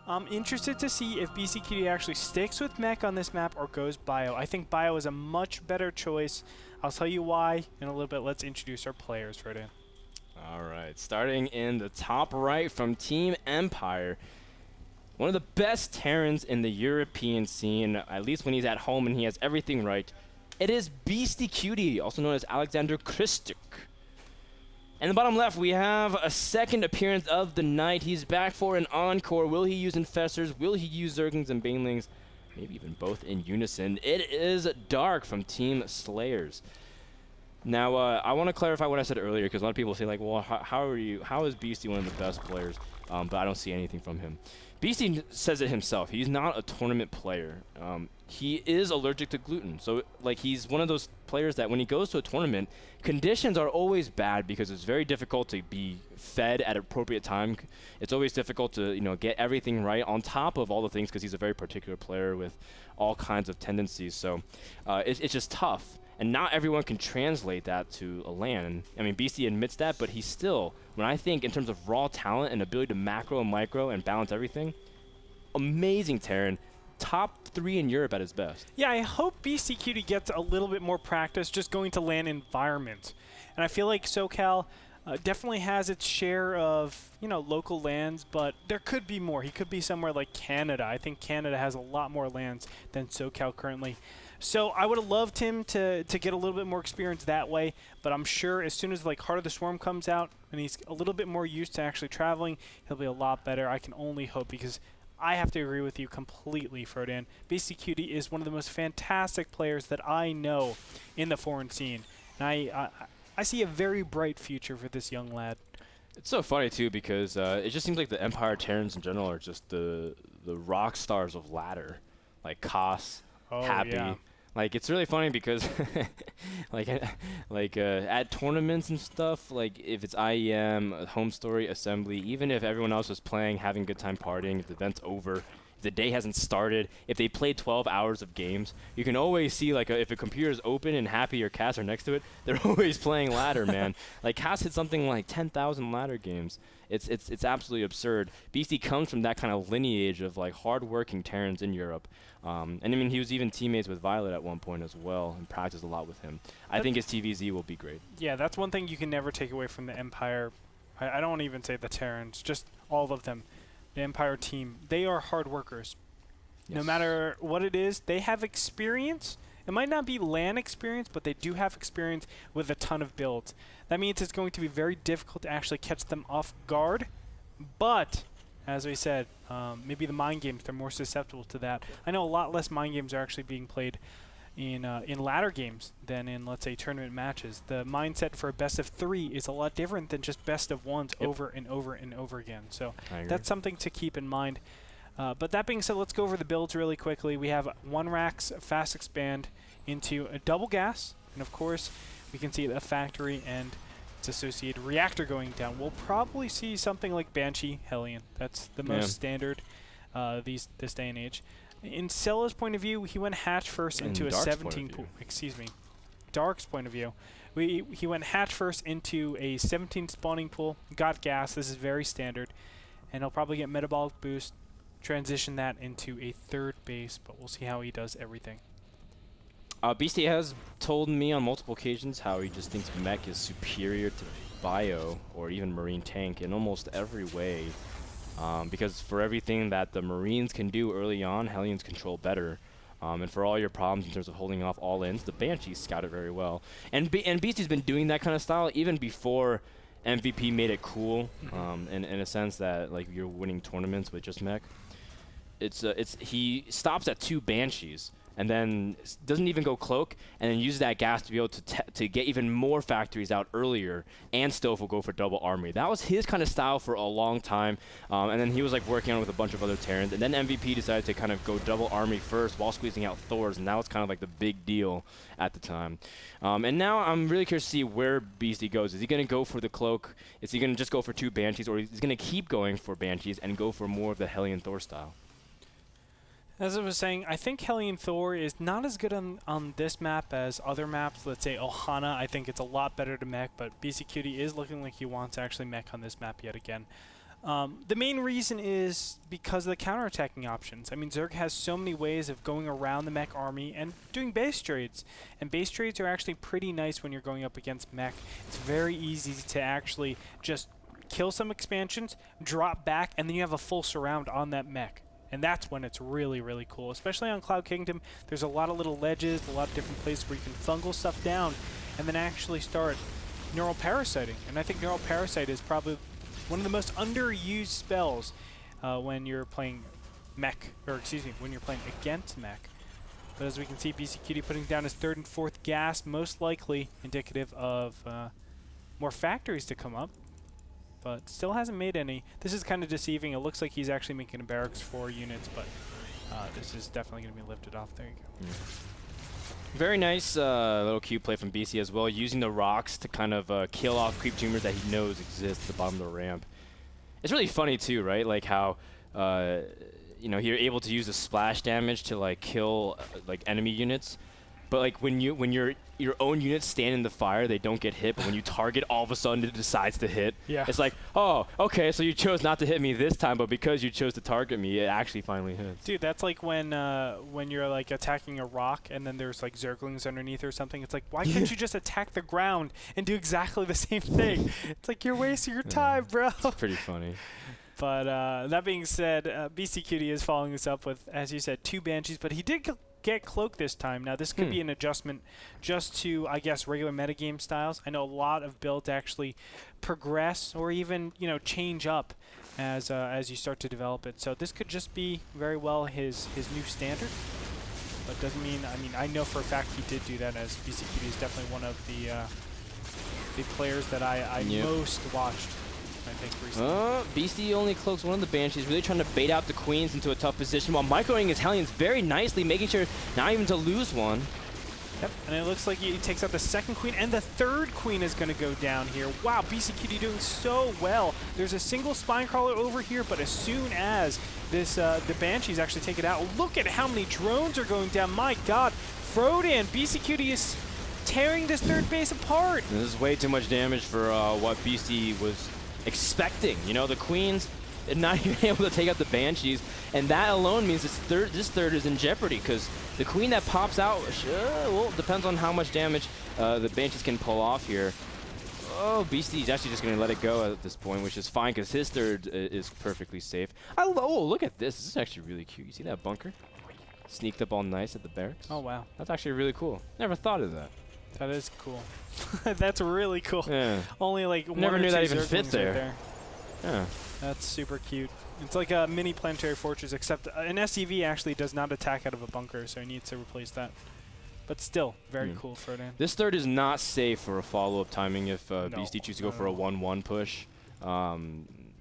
I'm interested to see if BeastyQT actually sticks with mech on this map or goes bio. I think bio is a much better choice. I'll tell you why in a little bit. Let's introduce our players, Frodan. All right, starting in the top right from Team Empire. One of the best Terrans in the European scene, at least when he's at home and he has everything right. It is BeastyQT, also known as Alexander Kristuk. And the bottom left, we have a second appearance of the night. He's back for an encore. Will he use Infestors? Will he use Zerglings and Banelings? Maybe even both in unison. It is Dark from Team Slayers. Now, I want to clarify what I said earlier, because a lot of people say, like, well, how is Beasty one of the best players? But I don't see anything from him. Beasty says it himself. He's not a tournament player. He is allergic to gluten. So, like, he's one of those players that when he goes to a tournament, conditions are always bad because it's very difficult to be fed at appropriate time. It's always difficult to, you know, get everything right on top of all the things because he's a very particular player with all kinds of tendencies. So, it's just tough. And not everyone can translate that to a LAN. I mean, Beasty admits that, but he's still, when I think in terms of raw talent and ability to macro and micro and balance everything, amazing Terran. Top 3 in Europe at his best. Yeah, I hope BeastyQT gets a little bit more practice just going to LAN environments. And I feel like SoCal definitely has its share of, you know, local LANs, but there could be more. He could be somewhere like Canada. I think Canada has a lot more LANs than SoCal currently. So I would have loved him to get a little bit more experience that way, but I'm sure as soon as like Heart of the Swarm comes out and he's a little bit more used to actually traveling, he'll be a lot better. I can only hope, because I have to agree with you completely, Frodan. BeastyQT is one of the most fantastic players that I know in the foreign scene, and I see a very bright future for this young lad. It's so funny too because it just seems like the Empire Terrans in general are just the rock stars of ladder, like Koss, Happy. Yeah. Like, it's really funny because like at tournaments and stuff, like if it's IEM, Home Story, Assembly, even if everyone else is playing, having a good time partying, if the event's over, if the day hasn't started, if they played 12 hours of games, you can always see, like, if a computer is open and Happy or Cass are next to it, they're always playing ladder, man. Like, Cass hit something like 10,000 ladder games. It's absolutely absurd. Beasty comes from that kind of lineage of, like, hard-working Terrans in Europe. And I mean, he was even teammates with Violet at one point as well and practiced a lot with him. I think his TVZ will be great. Yeah, that's one thing you can never take away from the Empire. I don't even say the Terrans, just all of them. The Empire team, they are hard workers. Yes. No matter what it is, they have experience. It might not be LAN experience, but they do have experience with a ton of builds. That means it's going to be very difficult to actually catch them off guard, but as we said, maybe the mind games, they're more susceptible to that. I know a lot less mind games are actually being played in ladder games than in, let's say, tournament matches. The mindset for a best of 3 is a lot different than just best of 1s over and over and over again. So that's something to keep in mind. But that being said, let's go over the builds really quickly. We have 1-Rax Fast Expand into a double gas, and of course, we can see a factory and its associated reactor going down. We'll probably see something like Banshee Hellion. That's the most standard this day and age. In Cella's point of view, he went hatch first into a 17 pool. Excuse me. Dark's point of view, he went hatch first into a 17 spawning pool, got gas. This is very standard, and he'll probably get metabolic boost, transition that into a 3rd base, but we'll see how he does everything. Beasty has told me on multiple occasions how he just thinks mech is superior to bio or even marine tank in almost every way. Because for everything that the Marines can do early on, Hellions control better. And for all your problems in terms of holding off all-ins, the Banshees scout it very well. And Beasty's been doing that kind of style even before MVP made it cool, in a sense that, like, you're winning tournaments with just mech. He stops at 2 Banshees and then doesn't even go cloak, and then uses that gas to be able to get even more factories out earlier, and still will go for double armory. That was his kind of style for a long time, and then he was like working on it with a bunch of other Terrans, and then MVP decided to kind of go double armory first while squeezing out Thors, and that was kind of like the big deal at the time. And now I'm really curious to see where Beasty goes. Is he going to go for the cloak? Is he going to just go for 2 Banshees, or is he going to keep going for Banshees and go for more of the Hellion Thor style? As I was saying, I think Hellion Thor is not as good on this map as other maps. Let's say Ohana, I think it's a lot better to mech, but BeastyQT is looking like he wants to actually mech on this map yet again. The main reason is because of the counterattacking options. I mean, Zerg has so many ways of going around the mech army and doing base trades. And base trades are actually pretty nice when you're going up against mech. It's very easy to actually just kill some expansions, drop back, and then you have a full surround on that mech. And that's when it's really, really cool. Especially on Cloud Kingdom, there's a lot of little ledges, a lot of different places where you can fungal stuff down and then actually start neural parasiting. And I think neural parasite is probably one of the most underused spells when you're playing mech, or excuse me, when you're playing against mech. But as we can see, BeastyQT putting down his 3rd and 4th gas, most likely indicative of more factories to come up. But still hasn't made any. This is kind of deceiving. It looks like he's actually making a barracks for units, but this is definitely going to be lifted off. There you go. Very nice little cute play from BC as well, using the rocks to kind of kill off creep tumors that he knows exist at the bottom of the ramp. It's really funny too, right? Like how you know, you're able to use the splash damage to like kill like enemy units, but like when your own units stand in the fire, they don't get hit. But when you target, all of a sudden it decides to hit. Yeah. It's like, oh, okay, so you chose not to hit me this time, but because you chose to target me, it actually finally hits. Dude, that's like when you're like attacking a rock and then there's like Zerglings underneath or something. It's like, why can't you just attack the ground and do exactly the same thing? It's like you're wasting your time, bro. It's pretty funny. But that being said, BeastyQT is following this up with, as you said, 2 Banshees, but he did get Cloak this time. Now, this could be an adjustment just to, I guess, regular metagame styles. I know a lot of builds actually progress or even, you know, change up as you start to develop it. So this could just be very well his new standard. But doesn't mean, I know for a fact he did do that, as BeastyQT is definitely one of the players that I most watched, I think, recently. Beastie only cloaks one of the Banshees, really trying to bait out the Queens into a tough position while microing his Hellions very nicely, making sure not even to lose one. Yep, and it looks like he takes out the 2nd Queen, and the 3rd Queen is going to go down here. Wow, BeastyQT doing so well. There's a single Spinecrawler over here, but as soon as this the Banshees actually take it out, look at how many drones are going down. My God, Frodan, BeastyQT is tearing this 3rd base apart. This is way too much damage for what Beastie was expecting. You know, the Queens not even able to take out the Banshees, and that alone means this third is in jeopardy, because the Queen that pops out, well, depends on how much damage the Banshees can pull off here. Oh, Beastie's actually just going to let it go at this point, which is fine, because his 3rd is perfectly safe. Oh, look at this. This is actually really cute. You see that bunker? Sneaked up all nice at the barracks. Oh, wow. That's actually really cool. Never thought of that. That is cool. That's really cool. Yeah. Only like never knew that even fit there. Right there. Yeah. That's super cute. It's like a mini planetary fortress, except an SCV actually does not attack out of a bunker, so he needs to replace that. But still, very cool, Frodan. This 3rd is not safe for a follow-up timing if Beastie chooses to go for a 1-1 push.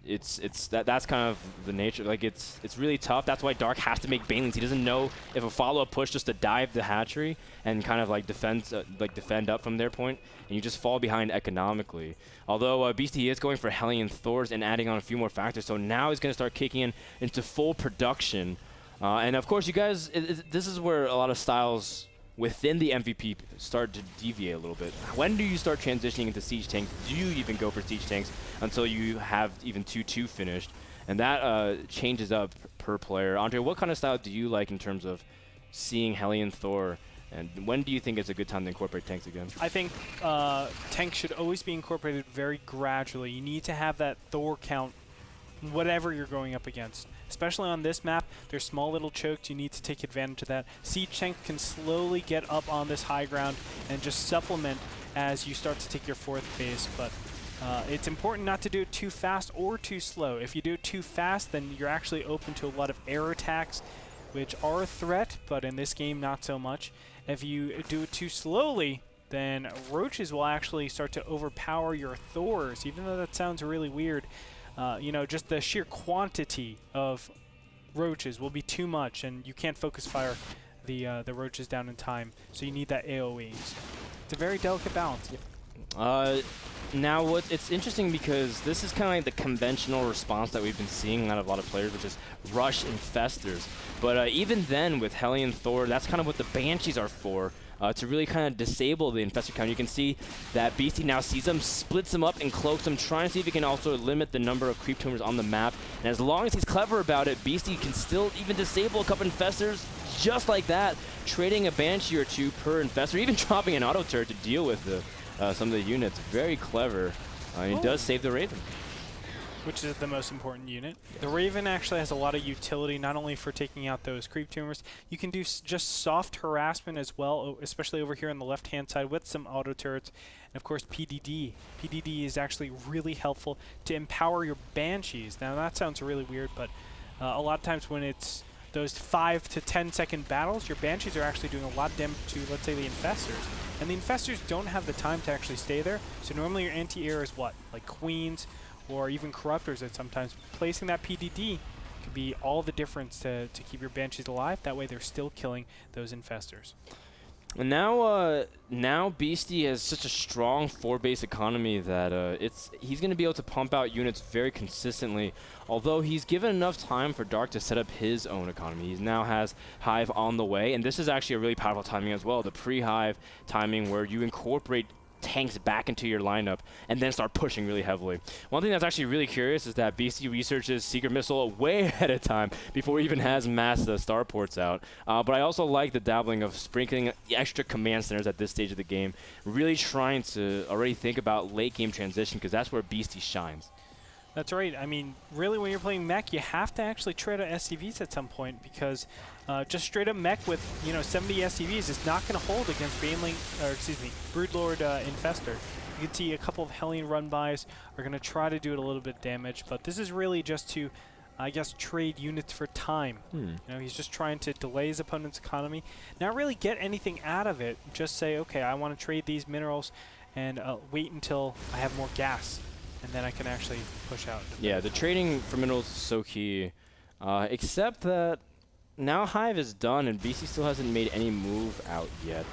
That's kind of the nature. Like it's really tough. That's why Dark has to make banelings. He doesn't know if a follow-up push just to dive the hatchery and kind of like defend up from their point, and you just fall behind economically. Although Beastie is going for Hellion Thors and adding on a few more factors, so now he's going to start kicking into full production. And of course, you guys, this is where a lot of styles within the MVP start to deviate a little bit. When do you start transitioning into siege tanks? Do you even go for siege tanks until you have even 2-2 finished? And that changes up per player. Andre, what kind of style do you like in terms of seeing Hellion Thor? And when do you think it's a good time to incorporate tanks again? I think tanks should always be incorporated very gradually. You need to have that Thor count whatever you're going up against. Especially on this map, there's small little chokes. You need to take advantage of that. Siege tank can slowly get up on this high ground and just supplement as you start to take your 4th base. But it's important not to do it too fast or too slow. If you do it too fast, then you're actually open to a lot of air attacks, which are a threat, but in this game, not so much. If you do it too slowly, then roaches will actually start to overpower your Thors, even though that sounds really weird. You know, just the sheer quantity of roaches will be too much, and you can't focus fire the roaches down in time. So you need that AoE. It's a very delicate balance. Now, it's interesting because this is kind of like the conventional response that we've been seeing out of a lot of players, which is rush infestors. But even then, with Hellion Thor, that's kind of what the Banshees are for. to really kind of disable the infestor count. You can see that Beasty now sees them, splits them up, and cloaks them, trying to see if he can also limit the number of creep tumors on the map. And as long as he's clever about it, Beasty can still even disable a couple infestors just like that, trading a Banshee or two per infestor, even dropping an auto turret to deal with some of the units. Very clever. He does save the Raven, which is the most important unit. The Raven actually has a lot of utility, not only for taking out those creep tumors. You can do just soft harassment as well, especially over here on the left-hand side with some auto turrets. And of course, PDD. PDD is actually really helpful to empower your Banshees. Now that sounds really weird, but a lot of times when it's those 5 to 10 second battles, your Banshees are actually doing a lot of damage to, let's say, the Infestors. And the Infestors don't have the time to actually stay there. So normally your anti-air is what? Like Queens, or even Corruptors, that sometimes placing that PDD could be all the difference to keep your Banshees alive. That way they're still killing those Infestors. And now Beasty has such a strong 4-base economy that he's going to be able to pump out units very consistently. Although he's given enough time for Dark to set up his own economy. He now has Hive on the way, and this is actually a really powerful timing as well. The pre-Hive timing where you incorporate tanks back into your lineup and then start pushing really heavily. One thing that's actually really curious is that Beasty researches Secret Missile way ahead of time before he even has mass starports out. But I also like the dabbling of sprinkling extra command centers at this stage of the game, really trying to already think about late game transition, because that's where Beasty shines. That's right. I mean, really, when you're playing mech, you have to actually trade out SCVs at some point, because just straight up mech with 70 SCVs is not going to hold against Broodlord Infestor. You can see a couple of Hellion run-bys are going to try to do it a little bit damage, but this is really just to, I guess, trade units for time. He's just trying to delay his opponent's economy, not really get anything out of it. Just say, okay, I want to trade these minerals and wait until I have more gas, and then I can actually push out. Yeah, the trading for minerals is so key, except that now Hive is done and Beasty still hasn't made any move out yet.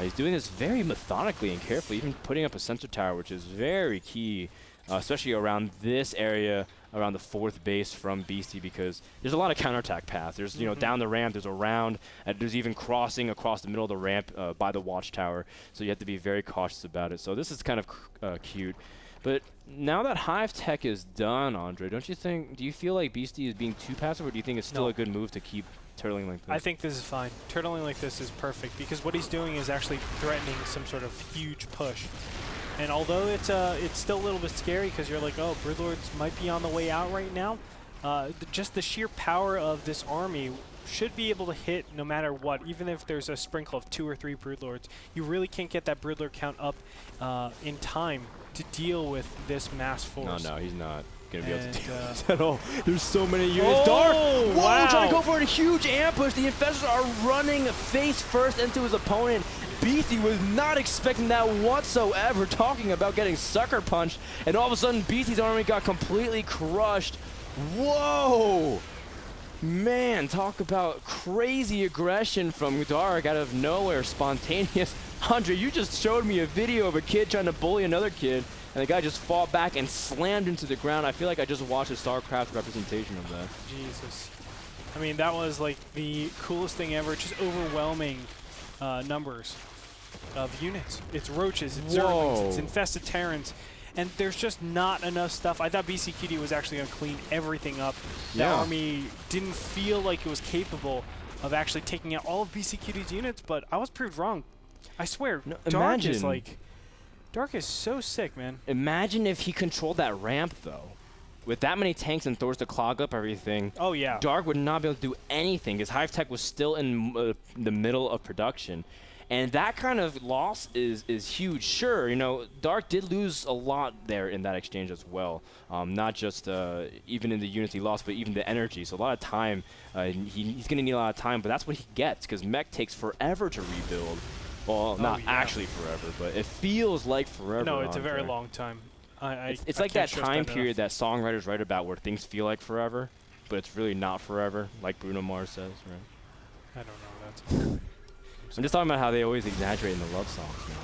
He's doing this very methodically and carefully, even putting up a sensor tower, which is very key, especially around this area, around the 4th base from Beasty, because there's a lot of counterattack paths. There's, down the ramp, there's around, and there's even crossing across the middle of the ramp by the watchtower, so you have to be very cautious about it. So this is kind of cute. But now that Hive Tech is done, Andre, do you feel like Beasty is being too passive, or do you think it's still a good move to keep turtling like this? I think this is fine. Turtling like this is perfect, because what he's doing is actually threatening some sort of huge push. And although it's still a little bit scary, because you're like, oh, Broodlords might be on the way out right now, just the sheer power of this army should be able to hit no matter what. Even if there's a sprinkle of 2 or 3 Broodlords, you really can't get that Broodlord count up in time to deal with this mass force. No, he's not going to be able to do this at all. There's so many units. Dark! Whoa, wow. Trying to go for a huge ambush. The Infestors are running face first into his opponent. Beasty was not expecting that whatsoever, talking about getting sucker punched, and all of a sudden Beasty's army got completely crushed. Whoa! Man, talk about crazy aggression from Dark out of nowhere, spontaneous. Andre, you just showed me a video of a kid trying to bully another kid, and the guy just fought back and slammed into the ground. I feel like I just watched a StarCraft representation of that. Jesus. I mean, that was like the coolest thing ever, just overwhelming numbers of units. It's roaches, it's zerglings, it's infested Terrans, and there's just not enough stuff. I thought BeastyQT was actually going to clean everything up. The army didn't feel like it was capable of actually taking out all of BeastyQT's units, but I was proved wrong. I swear, Dark is so sick, man. Imagine if he controlled that ramp, though. With that many tanks and Thors to clog up everything, oh yeah, Dark would not be able to do anything. His Hive Tech was still in the middle of production. And that kind of loss is huge. Sure, Dark did lose a lot there in that exchange as well. Not just even in the units he lost, but even the energy. So a lot of time. He's going to need a lot of time, but that's what he gets, because mech takes forever to rebuild. Well, not actually forever, but it feels like forever. No, it's a very long time. It's like that time period that songwriters write about where things feel like forever, but it's really not forever, like Bruno Mars says, right? I don't know. I'm just talking about how they always exaggerate in the love songs, man.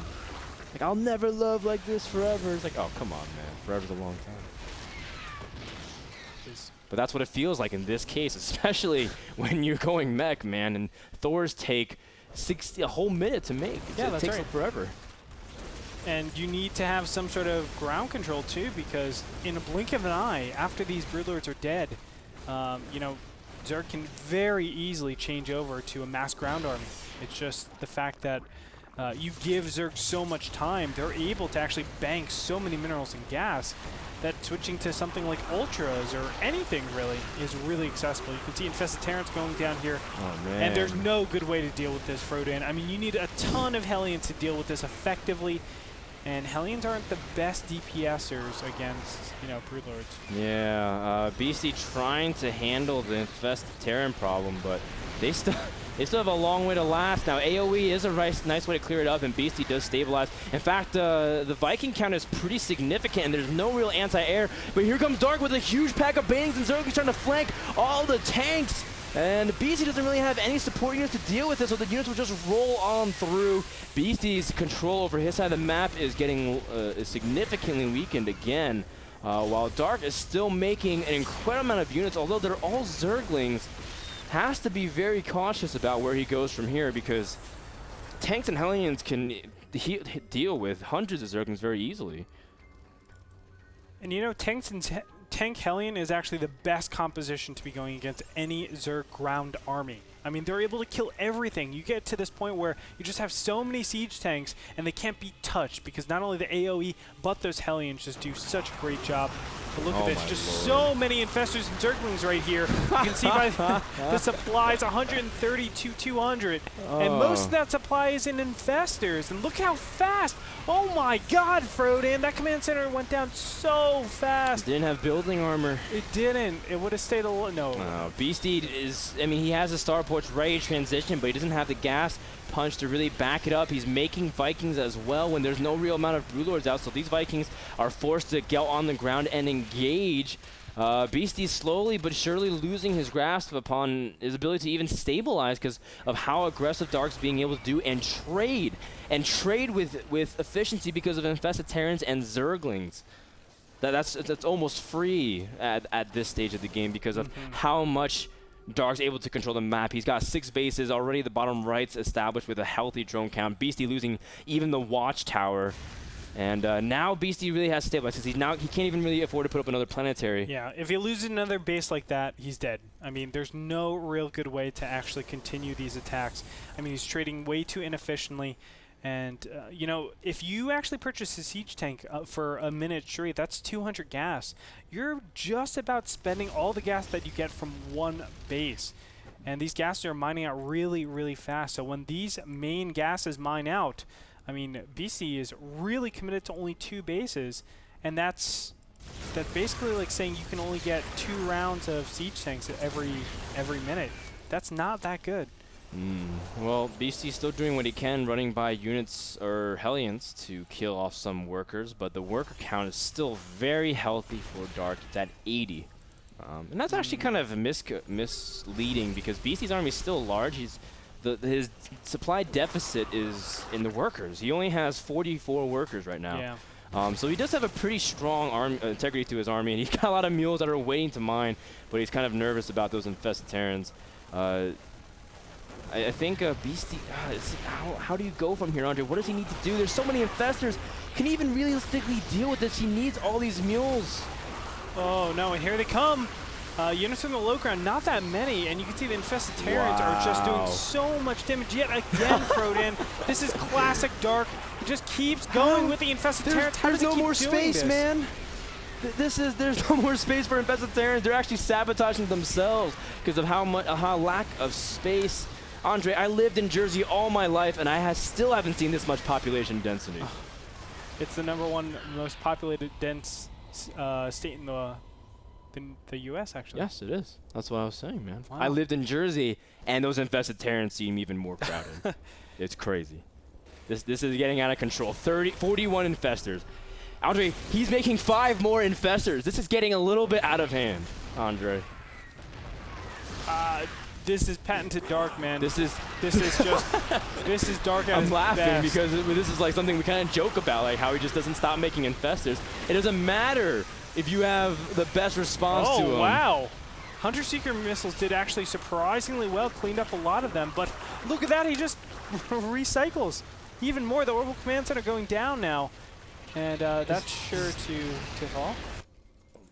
Like, I'll never love like this forever. It's like, oh, come on, man. Forever's a long time. But that's what it feels like in this case, especially when you're going mech, man. And Thors take a whole minute to make. Yeah, it that's takes right. forever. And you need to have some sort of ground control too, because in a blink of an eye, after these Broodlords are dead, you know, Zerg can very easily change over to a mass ground army. It's just the fact that you give Zerg so much time, they're able to actually bank so many minerals and gas that switching to something like Ultras or anything really is really accessible. You can see Infested Terrans going down here, and there's no good way to deal with this, Frodan. I mean, you need a ton of Hellions to deal with this effectively, and Hellions aren't the best DPSers against, you know, Broodlords. Yeah, Beastie trying to handle the Infested Terran problem, but they still have a long way to last. Now, AoE is a nice way to clear it up, and Beastie does stabilize. In fact, the Viking count is pretty significant, and there's no real anti-air. But here comes Dark with a huge pack of banings, and Zerg's trying to flank all the tanks. And Beastie doesn't really have any support units to deal with it, so the units will just roll on through. Beastie's control over his side of the map is getting significantly weakened again, while Dark is still making an incredible amount of units, although they're all Zerglings. Has to be very cautious about where he goes from here, because tanks and Hellions can deal with hundreds of Zerglings very easily. And you know, Tank Hellion is actually the best composition to be going against any Zerg ground army. I mean, they're able to kill everything. You get to this point where you just have so many siege tanks, and they can't be touched, because not only the AoE, but those Hellions just do such a great job. But look at this, just Lord. So many Infestors and Zerglings right here. You can see by the supplies, 130 to 200. And most of that supply is in Infestors. And look how fast. Oh my god, Frodan, that command center went down so fast. Didn't have building armor. It didn't. It would have stayed a no. Beastie is, I mean, he has the starports ready to transition, but he doesn't have the gas punch to really back it up. He's making Vikings as well when there's no real amount of Broodlords out, so these Vikings are forced to get on the ground and engage. Beastie's slowly but surely losing his grasp upon his ability to even stabilize because of how aggressive Dark's being able to do and trade with efficiency because of Infested Terrans and Zerglings. That's almost free at this stage of the game because of how much Dark's able to control the map. He's got 6 bases already. The bottom right's established with a healthy drone count. Beastie losing even the watchtower. And now Beastie really has to stabilize because he can't even really afford to put up another planetary. Yeah, if he loses another base like that, he's dead. I mean, there's no real good way to actually continue these attacks. I mean, he's trading way too inefficiently. And, you know, if you actually purchase a siege tank for a minute straight, that's 200 gas. You're just about spending all the gas that you get from one base. And these gases are mining out really, really fast. So when these main gases mine out, I mean, BC is really committed to only 2 bases. And that's basically like saying you can only get 2 rounds of siege tanks every minute. That's not that good. Well, Beastie's still doing what he can, running by units or Hellions to kill off some workers, but the worker count is still very healthy for Dark. It's at 80. And that's actually kind of misleading because Beastie's army is still large. His supply deficit is in the workers. He only has 44 workers right now. Yeah. So he does have a pretty strong integrity to his army, and he's got a lot of mules that are waiting to mine, but he's kind of nervous about those Infested Terrans. I think Beastie, how do you go from here, Andre? What does he need to do? There's so many Infestors. Can he even realistically deal with this? He needs all these mules. Oh, no, and here they come. Units from the low ground, not that many, and you can see the Infested Terrans are just doing so much damage yet again, Frodan. This is classic Dark. He just keeps going with the Infested Terrans. How does he keep doing this? There's no more space, man. There's no more space for Infested Terrans. They're actually sabotaging themselves because of how lack of space. Andre, I lived in Jersey all my life, and I still haven't seen this much population density. It's the #1 most populated, dense state in the U.S., actually. Yes, it is. That's what I was saying, man. Wow. I lived in Jersey, and those Infested Terrans seem even more crowded. It's crazy. This is getting out of control. 41 Infestors. Andre, he's making 5 more Infestors. This is getting a little bit out of hand, Andre. This is patented Dark, man. This is Dark at I'm laughing best. because this is like something we kind of joke about, like how he just doesn't stop making Infestors. It doesn't matter if you have the best response to him. Oh, wow. Hunter Seeker missiles did actually surprisingly well, cleaned up a lot of them, but look at that, he just recycles. Even more, the orbital command center going down now, and that's sure to fall.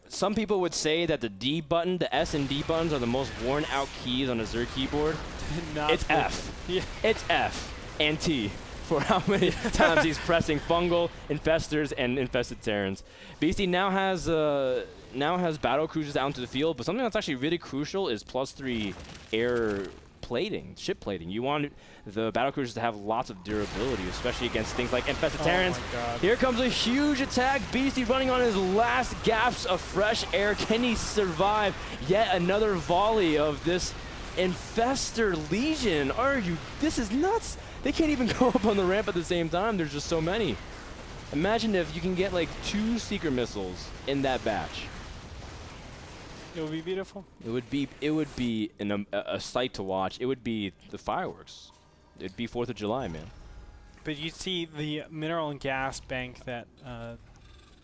Some people would say that the D button, the S and D buttons are the most worn out keys on a Xur keyboard. It's F. Yeah. It's F and T for how many times he's pressing fungal, infestors, and infested Terrans. Beasty now has battle cruisers out into the field, but something that's actually really crucial is +3 air plating, ship plating. You want the battle cruisers to have lots of durability, especially against things like infested Terrans. Here comes a huge attack. Beasty running on his last gasps of fresh air. Can he survive yet another volley of this infestor legion? This is nuts. They can't even go up on the ramp at the same time. There's just so many. Imagine if you can get like 2 Seeker missiles in that batch. It would be beautiful. It would be a sight to watch. It would be the fireworks. It'd be 4th of July, man. But you see the mineral and gas bank that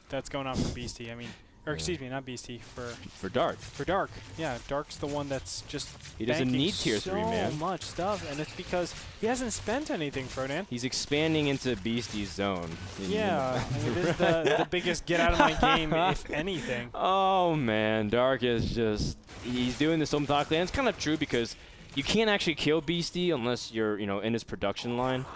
that's going on for Beasty. I mean, or excuse me, not Beasty, for Dark. For Dark, yeah. Dark's the one that's just he doesn't need tier 3, man. So much stuff, and it's because he hasn't spent anything, Frodan. He's expanding into Beasty's zone. Yeah, I mean, it is the biggest get out of my game, if anything. Oh man, Dark is just—he's doing this so methodically, and it's kind of true because you can't actually kill Beasty unless you're in his production line.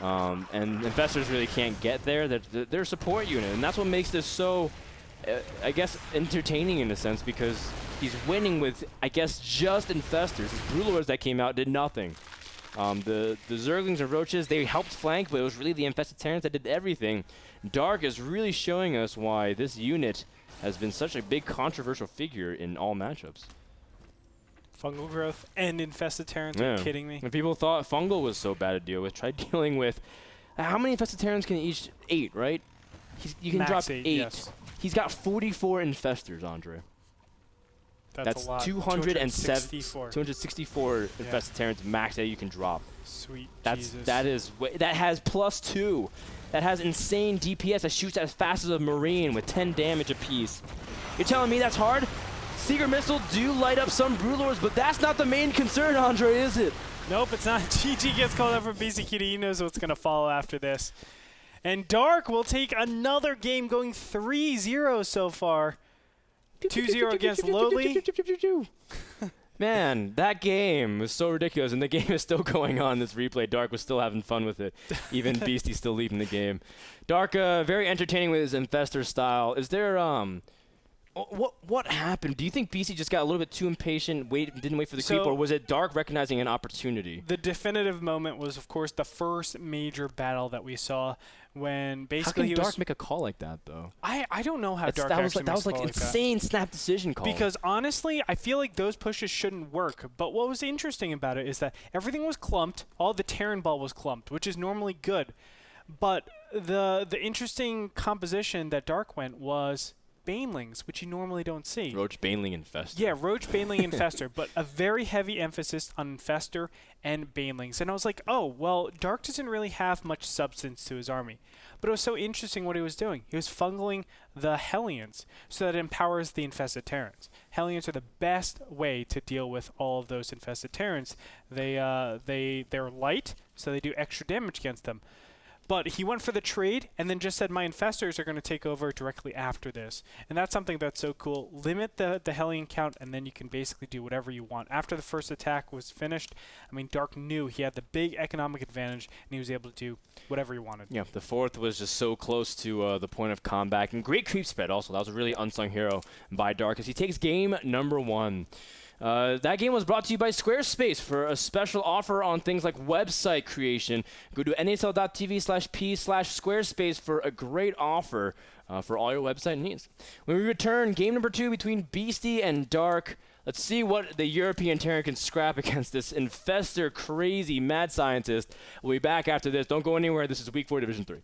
And infestors really can't get there. They're a support unit, and that's what makes this so, I guess, entertaining in a sense, because he's winning with, I guess, just infestors. His Brewlords that came out did nothing. The Zerglings and Roaches, they helped flank, but it was really the infested Terrans that did everything. Dark is really showing us why this unit has been such a big controversial figure in all matchups. Fungal growth and infested Terrans, are you kidding me? When people thought fungal was so bad to deal with, try dealing with, how many infested Terrans can each 8, right? You can Max drop 8. Yes. He's got 44 infestors, Andre. That's a lot. 264 264 infested Terrans max that you can drop. Sweet Jesus. that has +2. That has insane DPS that shoots as fast as a Marine with 10 damage apiece. You're telling me that's hard? Seeker Missile do light up some Brewlords, but that's not the main concern, Andre, is it? Nope, it's not. GG gets called up for BeastyQT. He knows what's going to follow after this. And Dark will take another game, going 3-0 so far. 2-0 against Lowly. Man, that game was so ridiculous, and the game is still going on, this replay. Dark was still having fun with it. Even Beasty still leaving the game. Dark, very entertaining with his infestor style. Is there, what happened? Do you think Beasty just got a little bit too impatient, didn't wait for the creep, or was it Dark recognizing an opportunity? The definitive moment was, of course, the first major battle that we saw when basically how can Dark make a call like that, though? I don't know how Dark actually that was like insane snap decision call. Because honestly, I feel like those pushes shouldn't work. But what was interesting about it is that everything was clumped. All the Terran ball was clumped, which is normally good. But the interesting composition that Dark went was Banelings, which you normally don't see. Roach, Baneling, Infestor. Yeah, Roach, Baneling, Infestor, but a very heavy emphasis on Infestor and Banelings. And I was like, oh, well, Dark doesn't really have much substance to his army. But it was so interesting what he was doing. He was fungling the Hellions so that it empowers the infested Terrans. Hellions are the best way to deal with all of those infested Terrans. They're light, so they do extra damage against them. But he went for the trade and then just said, my infestors are going to take over directly after this. And that's something that's so cool. Limit the Hellion count, and then you can basically do whatever you want. After the first attack was finished, I mean, Dark knew he had the big economic advantage, and he was able to do whatever he wanted. Yeah, the 4th was just so close to the point of combat. And great creep spread also. That was a really unsung hero by Dark as he takes game number 1. That game was brought to you by Squarespace. For a special offer on things like website creation, go to nasl.tv/p/Squarespace for a great offer for all your website needs. When we return, game number 2 between Beasty and Dark. Let's see what the European Terran can scrap against this infestor, crazy mad scientist. We'll be back after this. Don't go anywhere. This is Week 4, Division 3.